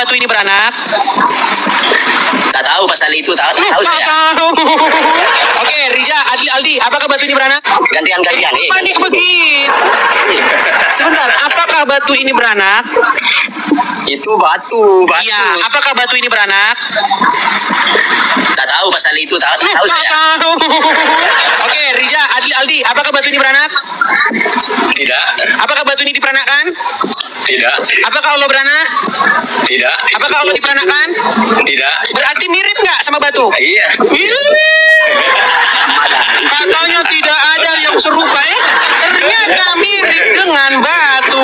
batu ini beranak? Tak tahu pasal itu, tak tahu saya. Tahu. Oke, Riza, Aldi, apakah batu ini beranak? Gantian-gantian. Panik begitu. Sebentar, apakah batu ini beranak? Itu batu. Iya, apakah batu ini beranak? Tak tahu pasal itu, tak tahu saya. Tahu. Oke, Riza, Aldi, apakah batu ini beranak? Tidak. Apakah batu ini diperanakkan? Tidak. Apakah Allah beranak? Tidak. Apakah Allah diperanakkan? Tidak. Berarti mirip nggak sama batu? Iya. Katanya tidak ada yang serupa, ternyata mirip dengan batu.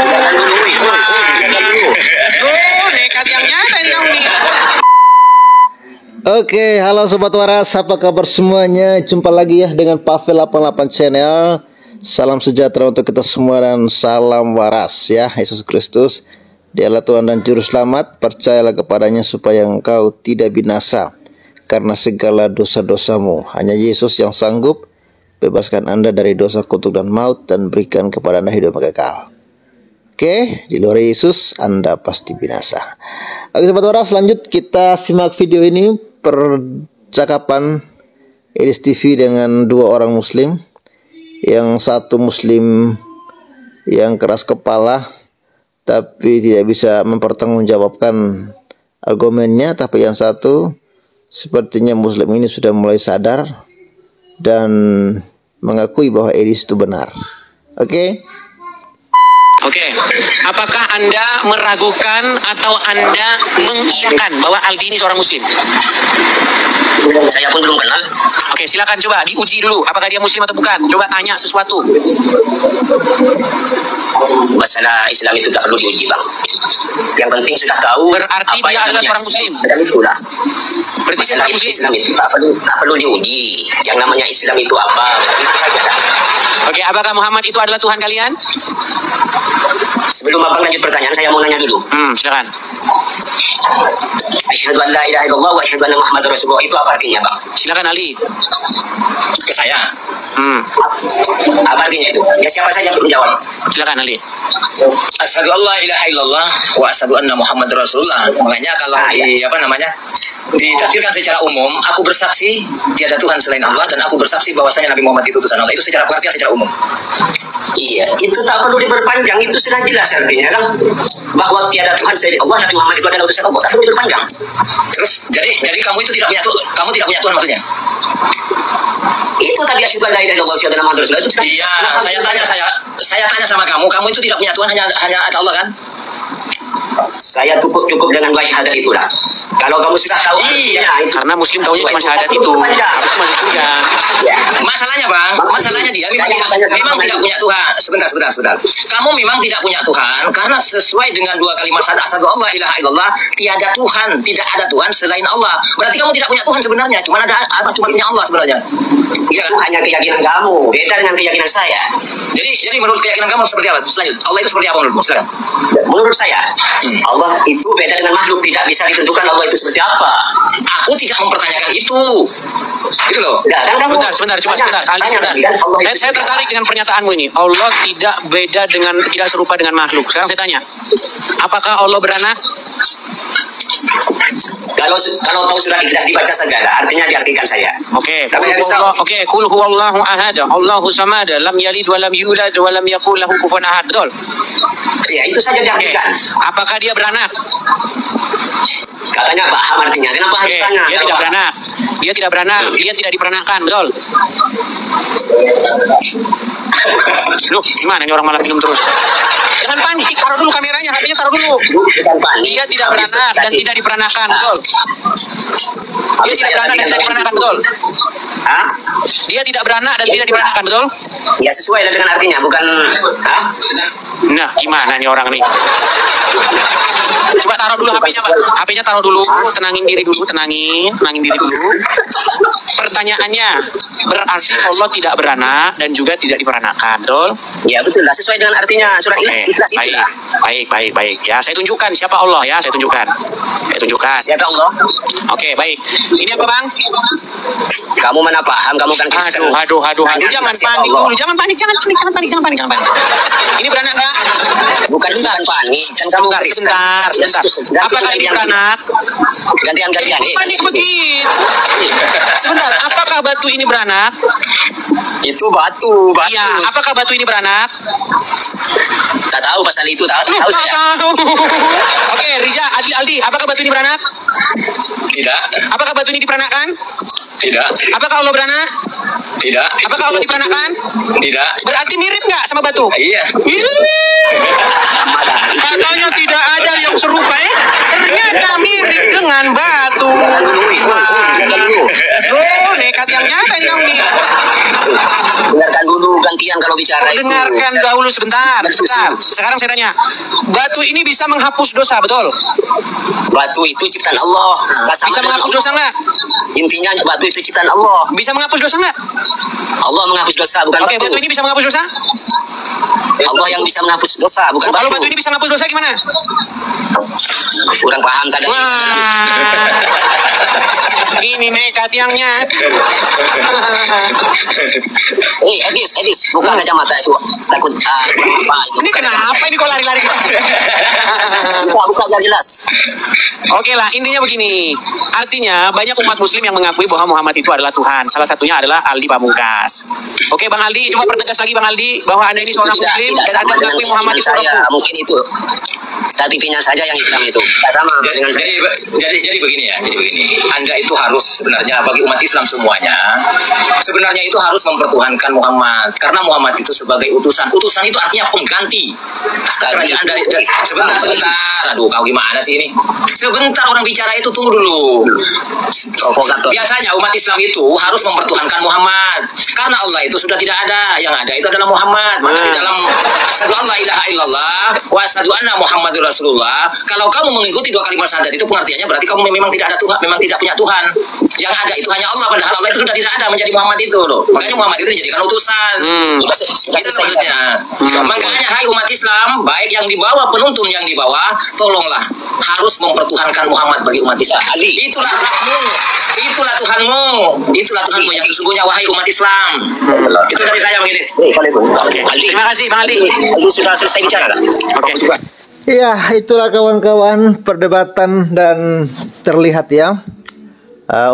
Oh, nekat yang nyata ini kamu nih. Oke, halo Sobat Waras, apa kabar semuanya? Jumpa lagi ya dengan Pavel 88 Channel. Salam sejahtera untuk kita semua dan salam waras ya. Yesus Kristus, Dialah Tuhan dan Juru Selamat. Percayalah kepadanya supaya engkau tidak binasa karena segala dosa-dosamu. Hanya Yesus yang sanggup bebaskan Anda dari dosa, kutuk dan maut, dan berikan kepada Anda hidup kekal. Oke, di luar Yesus Anda pasti binasa. Oke Sobat Waras, lanjut kita simak video ini, percakapan Edis TV dengan dua orang muslim. Yang satu muslim yang keras kepala tapi tidak bisa mempertanggungjawabkan argumennya, tapi yang satu sepertinya muslim ini sudah mulai sadar dan mengakui bahwa Edis itu benar. Oke. Apakah Anda meragukan atau Anda mengiyakan bahwa Aldi ini seorang muslim? Saya pun belum kenal. Oke, silakan coba diuji dulu apakah dia muslim atau bukan. Coba tanya sesuatu. Masalah Islam itu tak perlu diuji, Bang. Yang penting sudah tahu. Berarti dia adalah seorang muslim. Dan itulah. Berarti dia seorang muslim. Islam itu tak perlu diuji. Yang namanya Islam itu apa? Itu saja. Oke, apakah Muhammad itu adalah Tuhan kalian? Sebelum Abang lanjut pertanyaan, saya mau nanya dulu. Silakan. Asyhadu an la ilaha illallah wa asyhadu anna Muhammadar Rasulullah, itu apa artinya, Bang? Silakan Ali. Ke saya. Hmm. Apa artinya itu? Ya siapa saja yang menjawab. Silakan Ali. Asyhadu an la ilaha illallah wa asyhadu anna Muhammadar Rasulullah. Makanya kalau ditafsirkan secara umum, aku bersaksi tiada Tuhan selain Allah dan aku bersaksi bahwasanya Nabi Muhammad itu utusan Allah. Itu secara pengertian secara umum. Iya, itu tak perlu diperpanjang, itu sudah jelas artinya kan, bahwa tiada Tuhan selain Allah, Nabi Muhammad itu adalah utusan Allah, tak perlu diperpanjang. Terus jadi kamu itu tidak punya Tuhan, kamu tidak punya Tuhan maksudnya? Itu tadi asyhadu an la ilaha illallah wa asyhadu anna Muhammadar Rasulullah itu sudah. Iya, saya tanya sama kamu itu tidak punya Tuhan, hanya ada Allah kan? Saya cukup dengan dua syahadat itulah. Kalau kamu sudah tahu, karena muslim tahunya cuma syahadat itu. Harus masuk surga. Ya. Masalahnya, Bang, masalahnya dia memang tidak punya Tuhan. Sebentar. Kamu memang tidak punya Tuhan karena sesuai dengan dua kalimat syahadat asyhadu an la ilaha illallah, tiada Tuhan, tidak ada Tuhan selain Allah. Berarti kamu tidak punya Tuhan sebenarnya. Cuma punya Allah sebenarnya. Itu hanya keyakinan kamu, beda dengan keyakinan saya. Jadi menurut keyakinan kamu seperti apa? Selanjutnya, Allah itu seperti apa menurutmu? Silakan. Menurut saya, Allah itu beda dengan makhluk, tidak bisa ditentukan Allah itu seperti apa. Aku tidak mempertanyakan itu. Gitu loh. Sebentar. Ali, sebentar. Saya tertarik dengan pernyataanmu ini. Allah tidak serupa dengan makhluk. Sekarang saya tanya, apakah Allah beranak? Kalau tahu sudah ikhlas dibaca saja lah, artinya diartikan saya. Oke. Qul huwallahu ahad, Allahu samad, lam yalid wa lam yulad wa lam yakul lahu kufuwan ahad. Betul? Ya, itu saja diartikan. Apakah dia beranak? Katanya paham artinya. Kenapa harus tanya? Dia tidak beranak. Dia tidak diperanakkan, betul? Loh, gimana ini orang malah minum terus? Jangan panik, taruh dulu kameranya, hatinya taruh dulu. Dia tidak beranak dan tidak diperanakkan, betul? Dia tidak beranak dan tidak diperanakkan, betul? Dia tidak beranak dan tidak diperanakkan, betul? Ya, sesuai dengan artinya, bukan. Nah, gimana nih orang nih? Coba taruh dulu HP-nya, Pak. HP-nya taruh dulu, tenangin diri dulu. pertanyaannya, berarti Allah tidak beranak dan juga tidak diperanakan, betul? Ya betul lah, sesuai dengan artinya surat Ikhlas Baik, itulah. baik. Ya, saya tunjukkan siapa Allah ya, saya tunjukkan. Siapa Allah? Oke, baik. Ini apa bang? Kamu mana paham? Kamu kan Kristen. Aduh. Tanya Jangan siapa panik Allah? dulu, jangan panik. Ini beranak nggak? Bukan panik. Kan kamu Kristen. Sebentar. Apakah ini beranak? Gantian. Panik begitu. Sebentar, apakah batu ini beranak? Itu batu. Iya, apakah batu ini beranak? Tak tahu pasal itu, tahu saya. Tahu. Oke, Riza, Aldi, apakah batu ini beranak? Tidak. Apakah batu ini diperanakkan? Tidak. Apakah Allah beranak? Tidak. Apakah Allah diperanakkan? Tidak. Berarti mirip nggak sama batu? Iya. Katanya tidak ada yang serupa ya? Ternyata mirip dengan batu. Oh, nekat yang nyata ini kamu nih. Dengarkan dulu gantian kalau bicara itu. Dengarkan dahulu sebentar. Sekarang saya tanya, batu ini bisa menghapus dosa, betul? Batu itu ciptaan Allah. Bisa menghapus dosa nggak? Intinya batu itu ciptaan Allah. Bisa menghapus dosa nggak? Allah menghapus dosa, bukan Oke, batu ini bisa menghapus dosa? Allah yang bisa menghapus dosa, bukan Kalau batu. batu ini bisa menghapus dosa gimana? Kurang paham tadi. Wah, ini nekat yang nyat. Edis, buka kacamata itu. Takut apa itu? Ini kenapa ini kok lari-lari? Buka biar jelas. Oke lah, intinya begini. Artinya banyak umat muslim yang mengakui bahwa Muhammad itu adalah Tuhan. Salah satunya adalah Aldi Pamungkas. Oke Bang Aldi, coba pertegas lagi Bang Aldi bahwa Anda ini seorang muslim dan Anda mengakui Muhammad itu saya. Tuhan. Mungkin itu KTP-nya saja yang Islam itu. Tak sama dengan saya. Jadi begini ya, jadi begini. Anda itu harus sebenarnya bagi umat Islam semuanya, sebenarnya itu harus mempertuhankan Muhammad, karena Muhammad itu sebagai utusan. Utusan itu artinya pengganti kerajaan dari sebentar. Aduh, kau gimana sih ini? Sebentar orang bicara itu, tunggu dulu. Biasanya umat Islam itu harus mempertuhankan Muhammad, karena Allah itu sudah tidak ada, yang ada itu adalah Muhammad. Maka di dalam asyhadu an la ilaha illallah wa asyhadu anna Muhammadur Rasulullah, kalau kamu mengikuti dua kalimat syahadat itu pengertiannya berarti kamu memang tidak ada Tuhan, memang tidak punya Tuhan. Yang ada itu hanya Allah, padahal Allah itu sudah tidak ada menjadi Muhammad itu loh. Makanya Muhammad itu dijadikan utusan. Itu maksudnya. Makanya hai umat Islam, baik yang di bawah, penuntun yang di bawah, tolonglah harus mempertuhankan Muhammad bagi umat Islam. Itulah hakmu, itulah Tuhanmu, itulah Tuhanmu yang sesungguhnya wahai umat Islam. Itu dari saya Bang Idris. Oke. Terima kasih Bang Aldi. Aldi sudah selesai bicara kan? Oke. Ya, itulah kawan-kawan perdebatan dan terlihat ya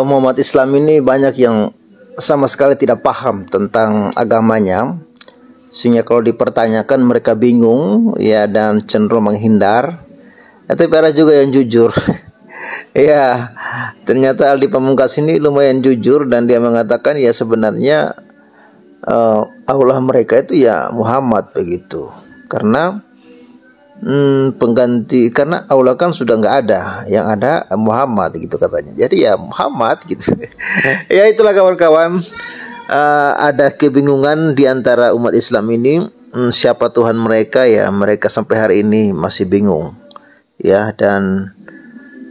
umat Islam ini banyak yang sama sekali tidak paham tentang agamanya, sehingga kalau dipertanyakan mereka bingung ya dan cenderung menghindar. Tapi ada juga yang jujur. Ya, ternyata Aldi Pamungkas ini lumayan jujur dan dia mengatakan ya sebenarnya Allah mereka itu ya Muhammad begitu, karena pengganti, karena Allah kan sudah nggak ada, yang ada Muhammad gitu katanya. Jadi ya Muhammad gitu. Ya itulah kawan-kawan, ada kebingungan di antara umat Islam ini, siapa Tuhan mereka ya, mereka sampai hari ini masih bingung ya. Dan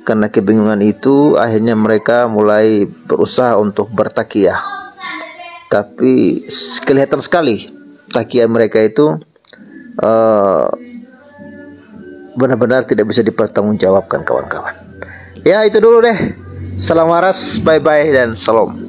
karena kebingungan itu akhirnya mereka mulai berusaha untuk bertakiyah, tapi kelihatan sekali takiyah mereka itu benar-benar tidak bisa dipertanggungjawabkan kawan-kawan. Ya itu dulu deh. Salam waras, bye-bye dan salam.